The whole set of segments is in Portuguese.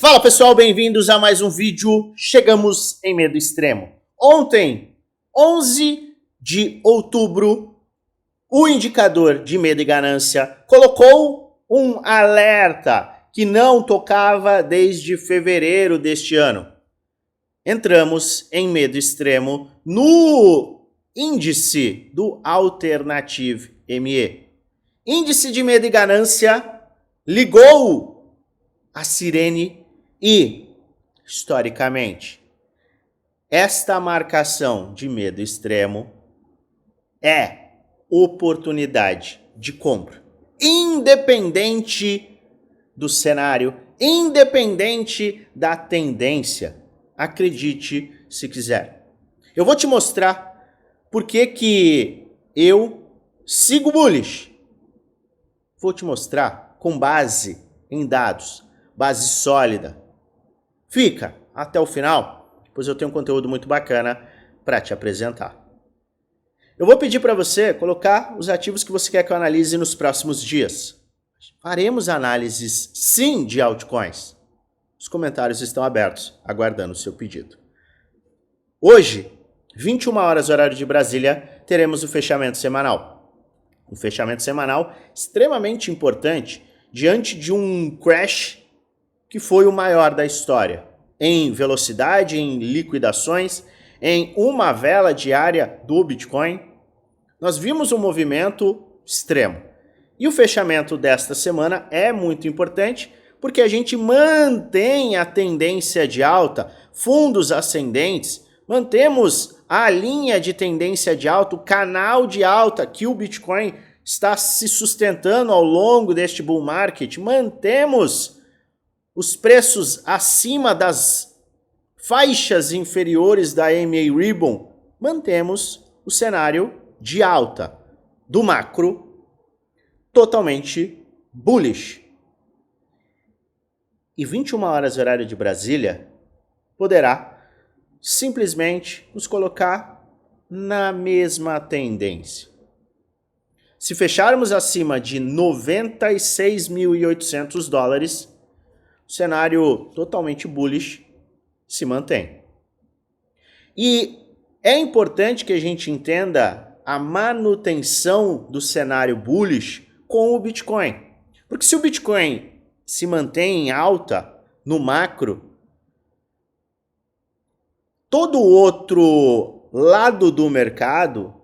Fala pessoal, bem-vindos a mais um vídeo. Chegamos em medo extremo. Ontem, 11 de outubro, o indicador de medo e ganância colocou um alerta que não tocava desde fevereiro deste ano. Entramos em medo extremo no índice do Alternative ME. Índice de medo e ganância ligou a sirene e, historicamente, esta marcação de medo extremo é oportunidade de compra, independente do cenário, independente da tendência. Acredite se quiser. Eu vou te mostrar por que eu sigo bullish. Vou te mostrar com base em dados, base sólida. Fica até o final, pois eu tenho um conteúdo muito bacana para te apresentar. Eu vou pedir para você colocar os ativos que você quer que eu analise nos próximos dias. Faremos análises, sim, de altcoins. Os comentários estão abertos, aguardando o seu pedido. Hoje, 21 horas horário de Brasília, teremos o fechamento semanal. Um fechamento semanal extremamente importante diante de um crash que foi o maior da história, em velocidade, em liquidações, em uma vela diária do Bitcoin. Nós vimos um movimento extremo. E o fechamento desta semana é muito importante, porque a gente mantém a tendência de alta, fundos ascendentes, mantemos a linha de tendência de alta, o canal de alta que o Bitcoin está se sustentando ao longo deste bull market, mantemos os preços acima das faixas inferiores da MA Ribbon, mantemos o cenário de alta do macro totalmente bullish. E 21 horas horário de Brasília poderá simplesmente nos colocar na mesma tendência. Se fecharmos acima de 96.800 dólares, o cenário totalmente bullish se mantém. E é importante que a gente entenda a manutenção do cenário bullish com o Bitcoin. Porque se o Bitcoin se mantém em alta no macro, todo o outro lado do mercado,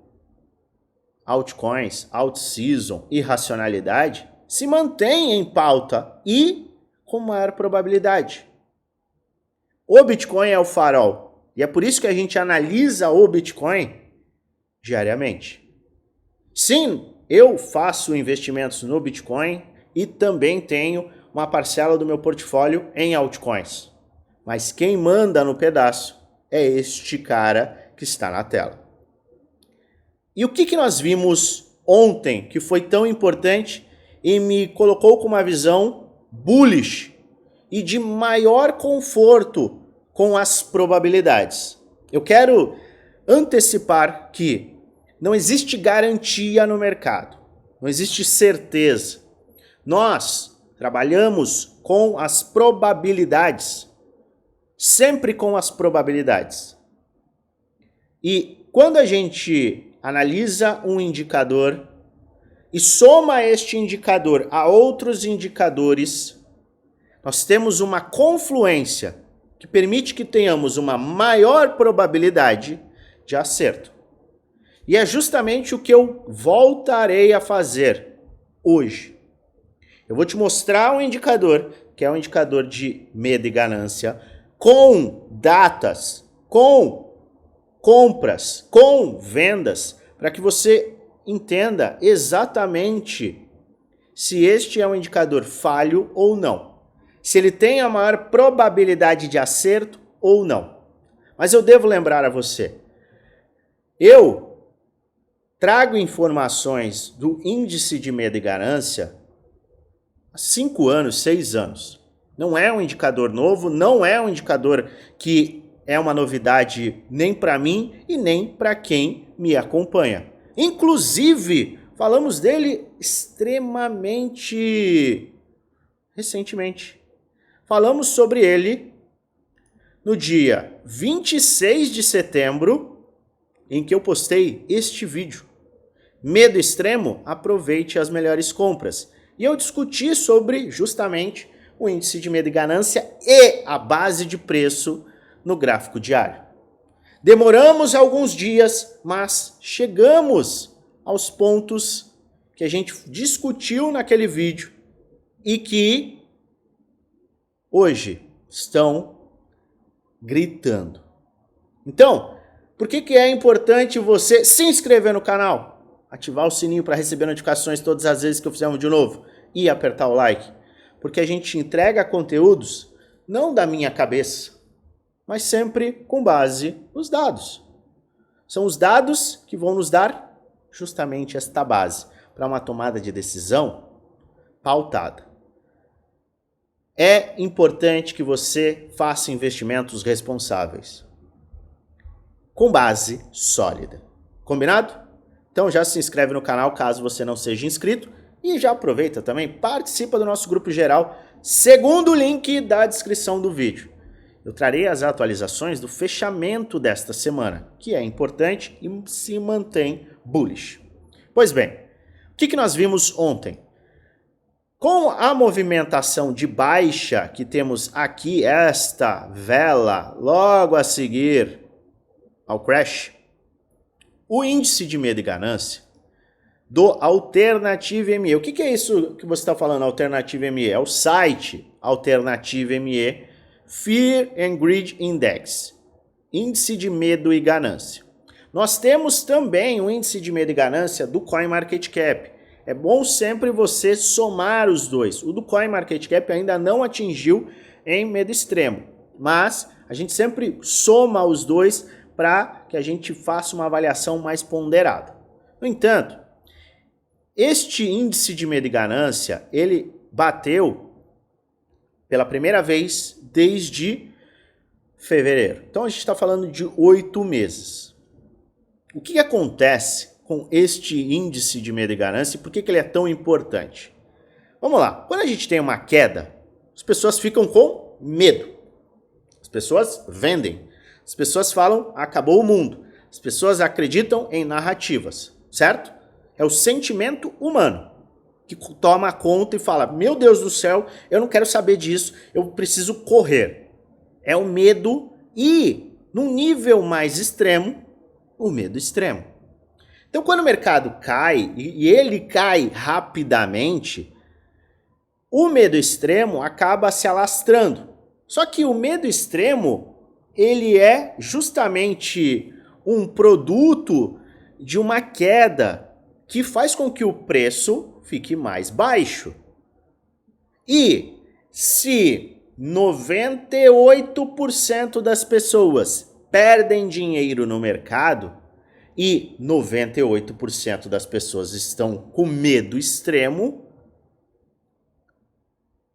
altcoins, alt-season e racionalidade, se mantém em pauta e com maior probabilidade. O Bitcoin é o farol. E é por isso que a gente analisa o Bitcoin diariamente. Sim, eu faço investimentos no Bitcoin e também tenho uma parcela do meu portfólio em altcoins. Mas quem manda no pedaço é este cara que está na tela. E o que nós vimos ontem que foi tão importante e me colocou com uma visão bullish e de maior conforto com as probabilidades? Eu quero antecipar que não existe garantia no mercado, não existe certeza. Nós trabalhamos com as probabilidades, sempre com as probabilidades. E quando a gente analisa um indicador e soma este indicador a outros indicadores, nós temos uma confluência que permite que tenhamos uma maior probabilidade de acerto. E é justamente o que eu voltarei a fazer hoje. Eu vou te mostrar um indicador, que é um indicador de medo e ganância, com datas, com compras, com vendas, para que você entenda exatamente se este é um indicador falho ou não. Se ele tem a maior probabilidade de acerto ou não. Mas eu devo lembrar a você, eu trago informações do índice de medo e ganância há 5 anos, 6 anos. Não é um indicador novo, não é um indicador que é uma novidade nem para mim e nem para quem me acompanha. Inclusive, falamos dele extremamente recentemente. Falamos sobre ele no dia 26 de setembro, em que eu postei este vídeo. Medo extremo, aproveite as melhores compras. E eu discuti sobre justamente o índice de medo e ganância e a base de preço no gráfico diário. Demoramos alguns dias, mas chegamos aos pontos que a gente discutiu naquele vídeo e que hoje estão gritando. Então, por que é importante você se inscrever no canal? Ativar o sininho para receber notificações todas as vezes que eu fizer um vídeo novo e apertar o like. Porque a gente entrega conteúdos não da minha cabeça, mas sempre com base nos dados. São os dados que vão nos dar justamente esta base para uma tomada de decisão pautada. É importante que você faça investimentos responsáveis, com base sólida. Combinado? Então já se inscreve no canal caso você não seja inscrito e já aproveita também, participa do nosso grupo geral, segundo o link da descrição do vídeo. Eu trarei as atualizações do fechamento desta semana, que é importante e se mantém bullish. Pois bem, o que nós vimos ontem? Com a movimentação de baixa que temos aqui, esta vela, logo a seguir ao crash, o índice de medo e ganância do Alternative ME. O que é isso que você está falando, Alternative ME? É o site Alternative ME, Fear and Greed Index, índice de medo e ganância. Nós temos também o índice de medo e ganância do CoinMarketCap. É bom sempre você somar os dois. O do CoinMarketCap ainda não atingiu em medo extremo, mas a gente sempre soma os dois para que a gente faça uma avaliação mais ponderada. No entanto, este índice de medo e ganância, ele bateu pela primeira vez desde fevereiro. Então a gente está falando de 8 meses. O que acontece com este índice de medo e ganância e por que ele é tão importante? Vamos lá. Quando a gente tem uma queda, as pessoas ficam com medo. As pessoas vendem. As pessoas falam, acabou o mundo. As pessoas acreditam em narrativas, certo? É o sentimento humano que toma conta e fala, meu Deus do céu, eu não quero saber disso, eu preciso correr. É o medo e, num nível mais extremo, o medo extremo. Então, quando o mercado cai, e ele cai rapidamente, o medo extremo acaba se alastrando. Só que o medo extremo, ele é justamente um produto de uma queda que faz com que o preço fique mais baixo. E se 98% das pessoas perdem dinheiro no mercado, e 98% das pessoas estão com medo extremo,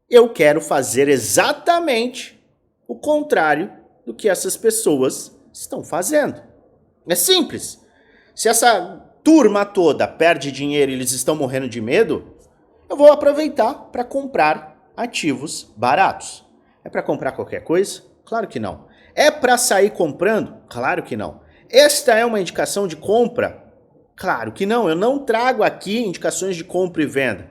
eu quero fazer exatamente o contrário do que essas pessoas estão fazendo. É simples. Se essa turma toda perde dinheiro e eles estão morrendo de medo, eu vou aproveitar para comprar ativos baratos. É para comprar qualquer coisa? Claro que não. É para sair comprando? Claro que não. Esta é uma indicação de compra? Claro que não, eu não trago aqui indicações de compra e venda.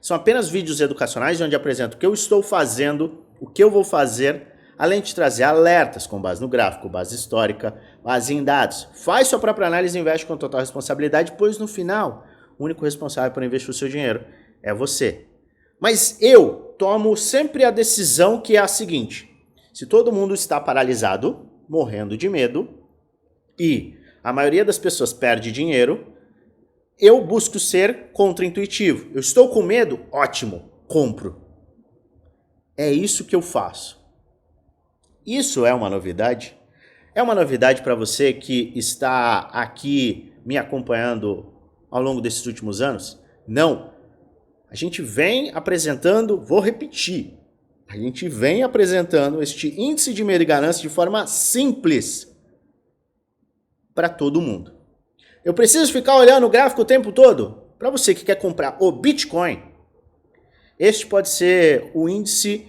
São apenas vídeos educacionais onde apresento o que eu estou fazendo, o que eu vou fazer, além de trazer alertas com base no gráfico, base histórica, base em dados. Faz sua própria análise e investe com total responsabilidade, pois no final, o único responsável por investir o seu dinheiro é você. Mas eu tomo sempre a decisão que é a seguinte, se todo mundo está paralisado, morrendo de medo, e a maioria das pessoas perde dinheiro, eu busco ser contra-intuitivo. Eu estou com medo? Ótimo, compro. É isso que eu faço. Isso é uma novidade? É uma novidade para você que está aqui me acompanhando ao longo desses últimos anos? Não. A gente vem apresentando, vou repetir, a gente vem apresentando este índice de medo e ganância de forma simples para todo mundo. Eu preciso ficar olhando o gráfico o tempo todo? Para você que quer comprar o Bitcoin, este pode ser o índice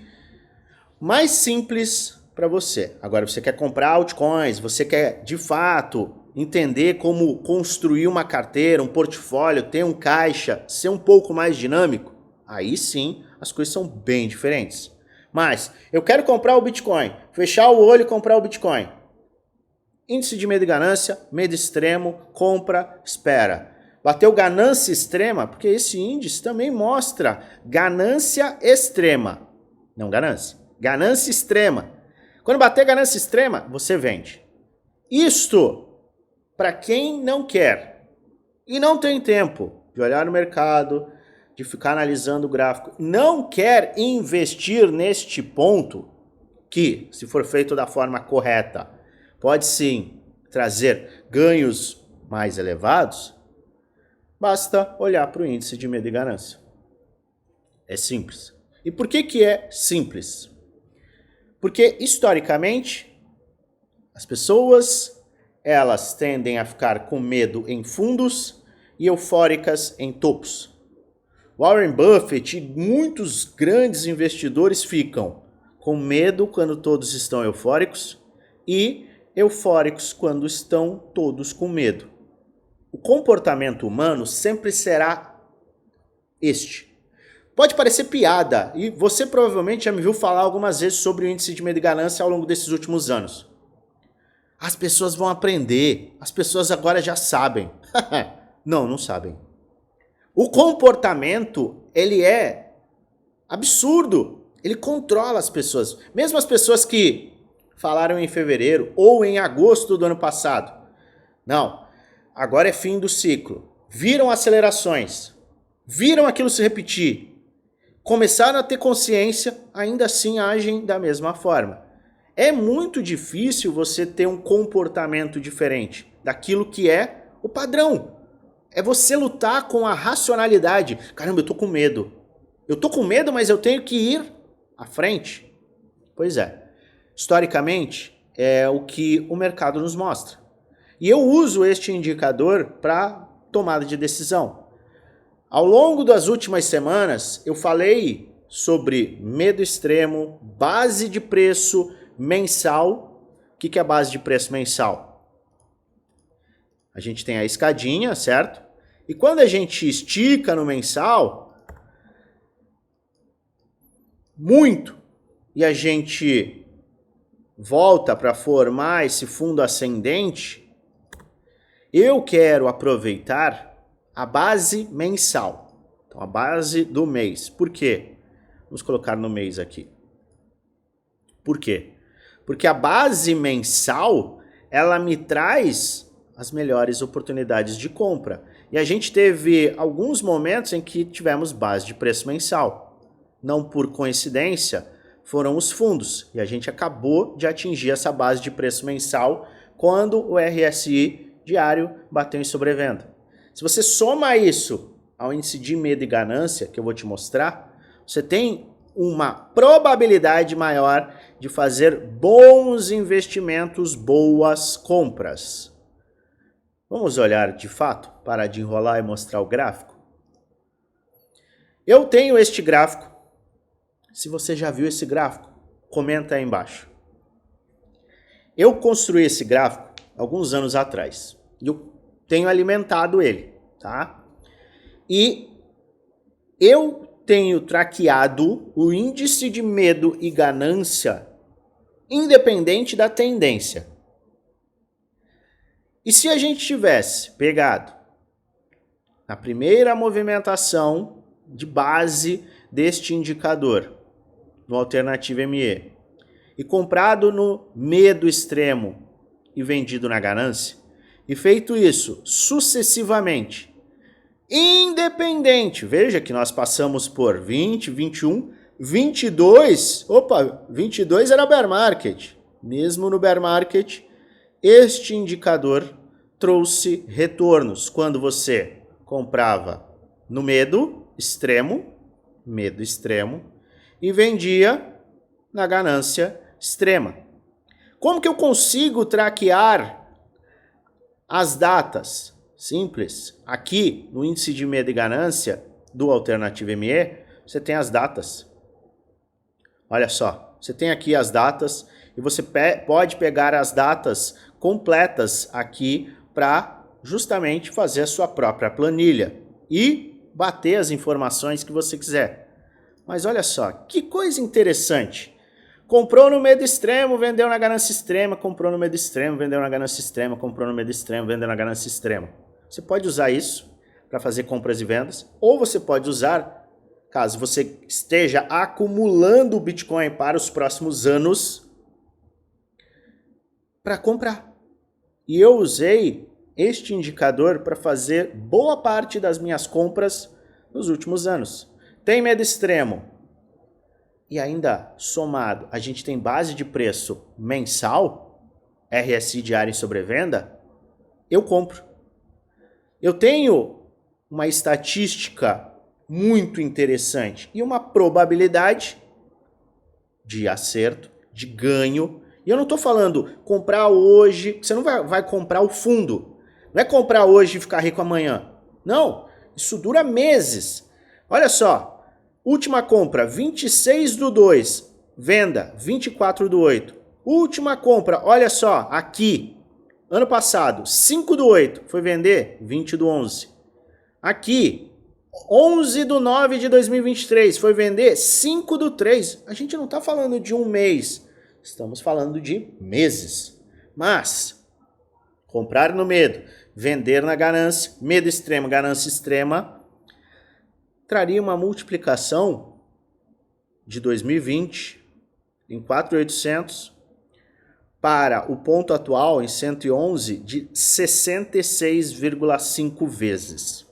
mais simples para você. Agora você quer comprar altcoins, você quer de fato entender como construir uma carteira, um portfólio, ter um caixa, ser um pouco mais dinâmico, aí sim as coisas são bem diferentes. Mas eu quero comprar o Bitcoin, fechar o olho e comprar o Bitcoin. Índice de medo e ganância, medo extremo, compra, espera. Bateu ganância extrema, porque esse índice também mostra ganância extrema. Não ganância, ganância extrema. Quando bater ganância extrema, você vende. Isto para quem não quer e não tem tempo de olhar no mercado, de ficar analisando o gráfico, não quer investir neste ponto, que, se for feito da forma correta, pode sim trazer ganhos mais elevados, basta olhar para o índice de medo e ganância. É simples. E por que é simples? Porque, historicamente, as pessoas elas tendem a ficar com medo em fundos e eufóricas em topos. Warren Buffett e muitos grandes investidores ficam com medo quando todos estão eufóricos e eufóricos quando estão todos com medo. O comportamento humano sempre será este. Pode parecer piada, e você provavelmente já me viu falar algumas vezes sobre o índice de medo e ganância ao longo desses últimos anos. As pessoas vão aprender, as pessoas agora já sabem. Não, não sabem. O comportamento, ele é absurdo. Ele controla as pessoas. Mesmo as pessoas que falaram em fevereiro ou em agosto do ano passado. Não, agora é fim do ciclo. Viram acelerações, viram aquilo se repetir, começaram a ter consciência, ainda assim agem da mesma forma. É muito difícil você ter um comportamento diferente daquilo que é o padrão. É você lutar com a racionalidade. Caramba, eu tô com medo. Eu tô com medo, mas eu tenho que ir à frente. Pois é. Historicamente, é o que o mercado nos mostra. E eu uso este indicador para tomada de decisão. Ao longo das últimas semanas, eu falei sobre medo extremo, base de preço mensal. O que é a base de preço mensal? A gente tem a escadinha, certo? E quando a gente estica no mensal, muito, e a gente volta para formar esse fundo ascendente, eu quero aproveitar a base mensal. Então, a base do mês. Por quê? Vamos colocar no mês aqui. Por quê? Porque a base mensal, ela me traz as melhores oportunidades de compra. E a gente teve alguns momentos em que tivemos base de preço mensal. Não por coincidência, foram os fundos. E a gente acabou de atingir essa base de preço mensal quando o RSI diário bateu em sobrevenda. Se você soma isso ao índice de medo e ganância, que eu vou te mostrar, você tem uma probabilidade maior de fazer bons investimentos, boas compras. Vamos olhar de fato, parar de enrolar e mostrar o gráfico? Eu tenho este gráfico. Se você já viu esse gráfico, comenta aí embaixo. Eu construí esse gráfico alguns anos atrás. E eu tenho alimentado ele, tá? E eu tenho traqueado o índice de medo e ganância independente da tendência. E se a gente tivesse pegado na primeira movimentação de base deste indicador, no Alternativa ME, e comprado no medo extremo e vendido na ganância, e feito isso sucessivamente, independente, veja que nós passamos por 20, 21, 22, 22 era bear market. Mesmo no bear market, este indicador trouxe retornos quando você comprava no medo extremo, e vendia na ganância extrema. Como que eu consigo traquear as datas? Simples. Aqui, no índice de medo e ganância do Alternativa ME, você tem as datas. Olha só, Você tem aqui as datas e você pode pegar as datas completas aqui para justamente fazer a sua própria planilha e bater as informações que você quiser. Mas olha só, que coisa interessante. Comprou no medo extremo, vendeu na ganância extrema, comprou no medo extremo, vendeu na ganância extrema, comprou no medo extremo, vendeu na ganância extrema. Você pode usar isso para fazer compras e vendas, ou você pode usar, caso você esteja acumulando o Bitcoin para os próximos anos, para comprar. E eu usei este indicador para fazer boa parte das minhas compras nos últimos anos. Tem medo extremo. E ainda somado, a gente tem base de preço mensal, RSI diário em sobrevenda, eu compro. Eu tenho uma estatística muito interessante e uma probabilidade de acerto, de ganho. E eu não estou falando comprar hoje, você não vai comprar o fundo. Não é comprar hoje e ficar rico amanhã. Não, isso dura meses. Olha só, última compra, 26/2, venda, 24/8. Última compra, olha só, aqui, ano passado, 5/8, foi vender, 20/11. Aqui, 11/9 de 2023, foi vender 5/3. A gente não está falando de um mês, estamos falando de meses. Mas, comprar no medo, vender na ganância, medo extremo, ganância extrema, traria uma multiplicação de 2020 em 4.800 para o ponto atual em 111 de 66,5 vezes.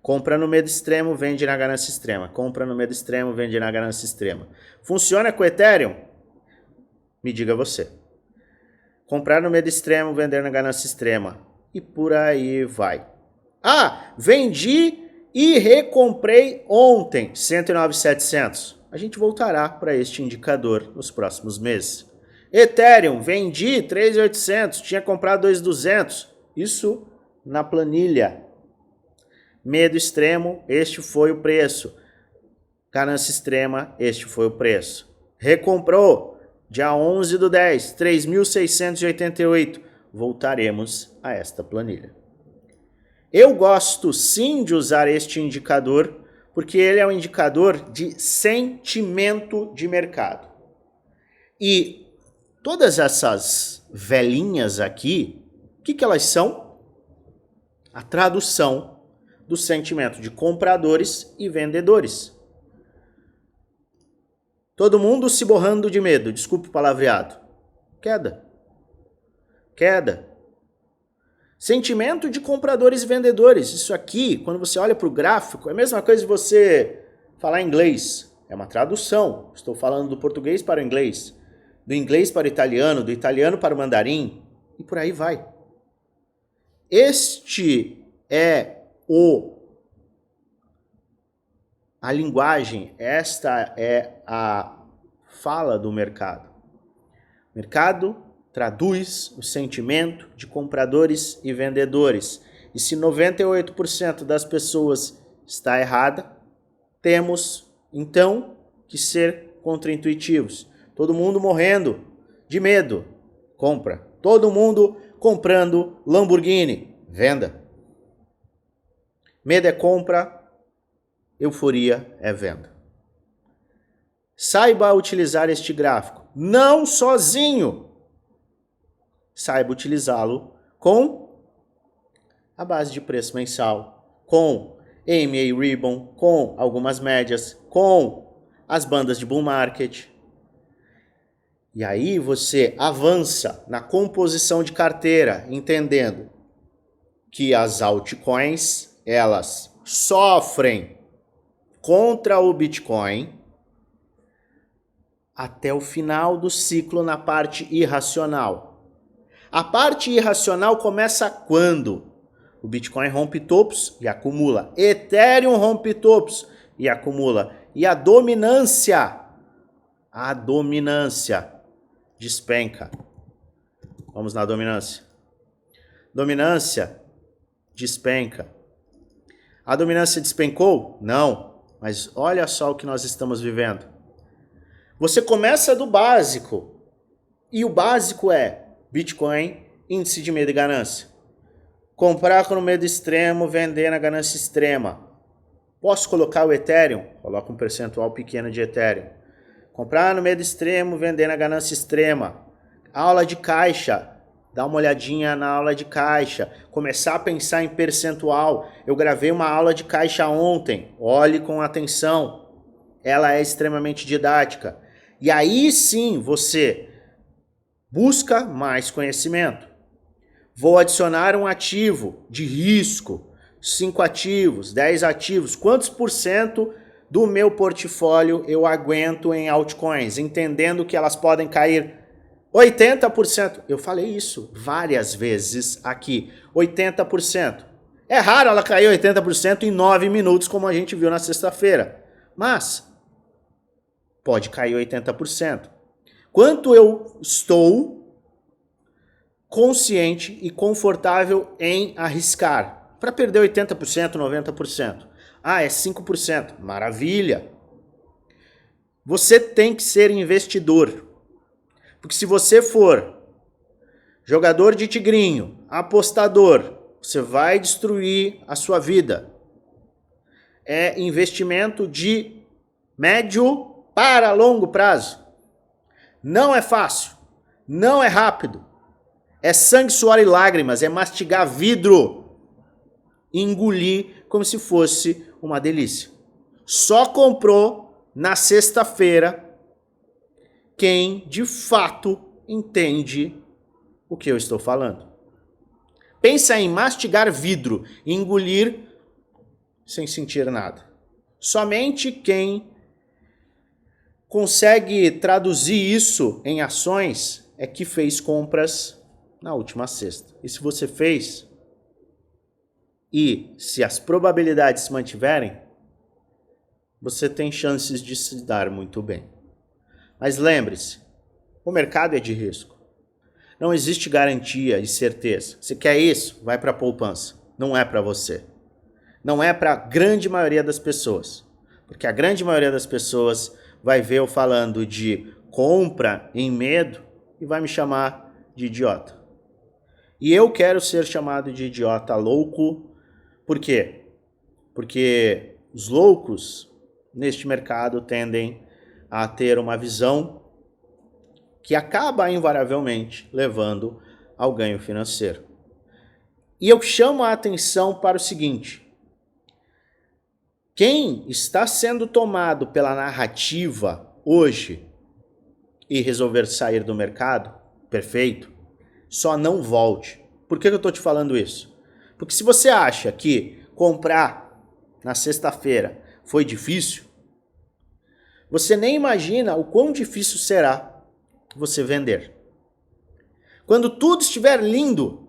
Compra no medo extremo, vende na ganância extrema. Compra no medo extremo, vende na ganância extrema. Funciona com o Ethereum? Me diga você. Comprar no medo extremo, vender na ganância extrema. E por aí vai. Ah, vendi e recomprei ontem, 109.700. A gente voltará para este indicador nos próximos meses. Ethereum, vendi 3.800, tinha comprado 2.200. Isso na planilha. Medo extremo, este foi o preço. Ganância extrema, este foi o preço. Recomprou, dia 11/10, 3.688. Voltaremos a esta planilha. Eu gosto sim de usar este indicador, porque ele é um indicador de sentimento de mercado. E todas essas velhinhas aqui, o que elas são? A tradução do sentimento de compradores e vendedores. Todo mundo se borrando de medo, desculpe o palavreado. Queda. Queda. Sentimento de compradores e vendedores. Isso aqui, quando você olha para o gráfico, é a mesma coisa de você falar inglês. É uma tradução. Estou falando do português para o inglês, do inglês para o italiano, do italiano para o mandarim, e por aí vai. Este é a linguagem, esta é a fala do mercado. O mercado traduz o sentimento de compradores e vendedores. E se 98% das pessoas está errada, temos então que ser contraintuitivos. Todo mundo morrendo de medo, compra. Todo mundo comprando Lamborghini, venda. Medo é compra, euforia é venda. Saiba utilizar este gráfico, não sozinho. Saiba utilizá-lo com a base de preço mensal, com EMA Ribbon, com algumas médias, com as bandas de bull market. E aí você avança na composição de carteira, entendendo que as altcoins, elas sofrem contra o Bitcoin até o final do ciclo na parte irracional. A parte irracional começa quando o Bitcoin rompe topos e acumula. Ethereum rompe topos e acumula. E a dominância despenca. Vamos na dominância. Dominância despenca. A dominância despencou? Não. Mas olha só o que nós estamos vivendo. Você começa do básico. E o básico é Bitcoin, índice de medo e ganância. Comprar no medo extremo, vender na ganância extrema. Posso colocar o Ethereum? Coloca um percentual pequeno de Ethereum. Comprar no medo extremo, vender na ganância extrema. Aula de caixa. Dá uma olhadinha na aula de caixa. Começar a pensar em percentual. Eu gravei uma aula de caixa ontem. Olhe com atenção. Ela é extremamente didática. E aí sim você busca mais conhecimento. Vou adicionar um ativo de risco, 5 ativos, 10 ativos. Quantos por cento do meu portfólio eu aguento em altcoins? Entendendo que elas podem cair 80%. Eu falei isso várias vezes aqui. 80%. É raro ela cair 80% em 9 minutos, como a gente viu na sexta-feira. Mas pode cair 80%. Quanto eu estou consciente e confortável em arriscar para perder 80%, 90%? Ah, é 5%. Maravilha. Você tem que ser investidor. Porque se você for jogador de tigrinho, apostador, você vai destruir a sua vida. É investimento de médio para longo prazo. Não é fácil. Não é rápido. É sangue, suor e lágrimas. É mastigar vidro e engolir como se fosse uma delícia. Só comprou na sexta-feira quem de fato entende o que eu estou falando. Pensa em mastigar vidro e engolir sem sentir nada. Somente quem consegue traduzir isso em ações é que fez compras na última sexta. E se você fez, e se as probabilidades se mantiverem, você tem chances de se dar muito bem. Mas lembre-se, o mercado é de risco. Não existe garantia e certeza. Você quer isso? Vai para a poupança. Não é para você. Não é para a grande maioria das pessoas. Porque a grande maioria das pessoas vai ver eu falando de compra em medo e vai me chamar de idiota. E eu quero ser chamado de idiota louco. Por quê? Porque os loucos neste mercado tendem a ter uma visão que acaba invariavelmente levando ao ganho financeiro. E eu chamo a atenção para o seguinte: quem está sendo tomado pela narrativa hoje e resolver sair do mercado, perfeito, só não volte. Por que eu estou te falando isso? Porque se você acha que comprar na sexta-feira foi difícil, você nem imagina o quão difícil será você vender. Quando tudo estiver lindo,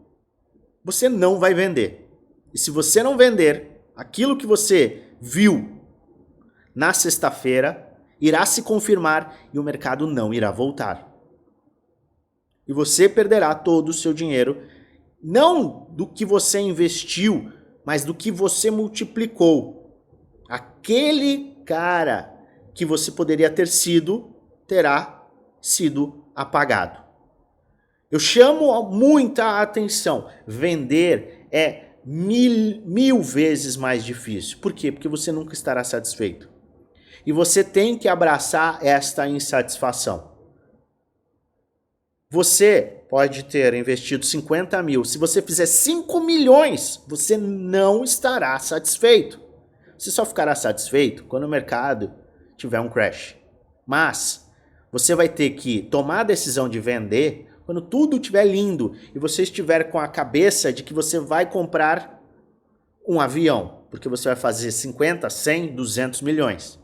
você não vai vender. E se você não vender, aquilo que você viu na sexta-feira irá se confirmar e o mercado não irá voltar. E você perderá todo o seu dinheiro, não do que você investiu, mas do que você multiplicou. Aquele cara que você poderia ter sido, terá sido apagado. Eu chamo muita atenção. Vender é mil vezes mais difícil. Por quê? Porque você nunca estará satisfeito. E você tem que abraçar esta insatisfação. Você pode ter investido 50 mil. Se você fizer 5 milhões, você não estará satisfeito. Você só ficará satisfeito quando o mercado tiver um crash. Mas você vai ter que tomar a decisão de vender quando tudo estiver lindo e você estiver com a cabeça de que você vai comprar um avião, porque você vai fazer 50, 100, 200 milhões.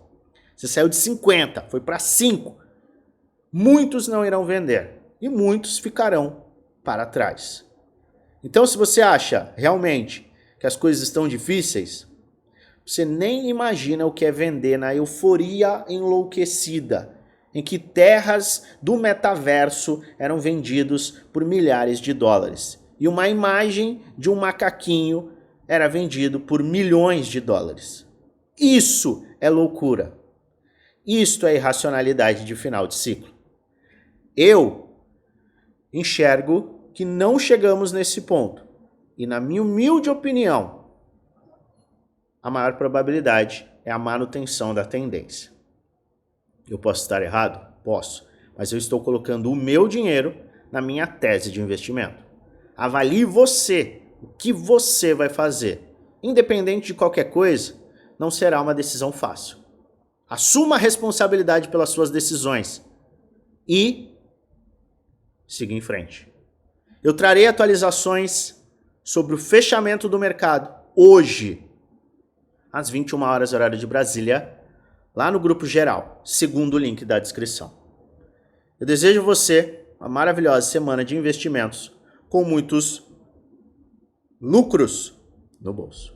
Você saiu de 50, foi para 5. Muitos não irão vender e muitos ficarão para trás. Então, se você acha realmente que as coisas estão difíceis, você nem imagina o que é vender na euforia enlouquecida, em que terras do metaverso eram vendidos por milhares de dólares. E uma imagem de um macaquinho era vendido por milhões de dólares. Isso é loucura. Isto é irracionalidade de final de ciclo. Eu enxergo que não chegamos nesse ponto. E na minha humilde opinião, a maior probabilidade é a manutenção da tendência. Eu posso estar errado? Posso. Mas eu estou colocando o meu dinheiro na minha tese de investimento. Avalie você, o que você vai fazer. Independente de qualquer coisa, não será uma decisão fácil. Assuma a responsabilidade pelas suas decisões e siga em frente. Eu trarei atualizações sobre o fechamento do mercado hoje, às 21 horas horário de Brasília, lá no grupo geral, segundo o link da descrição. Eu desejo a você uma maravilhosa semana de investimentos com muitos lucros no bolso.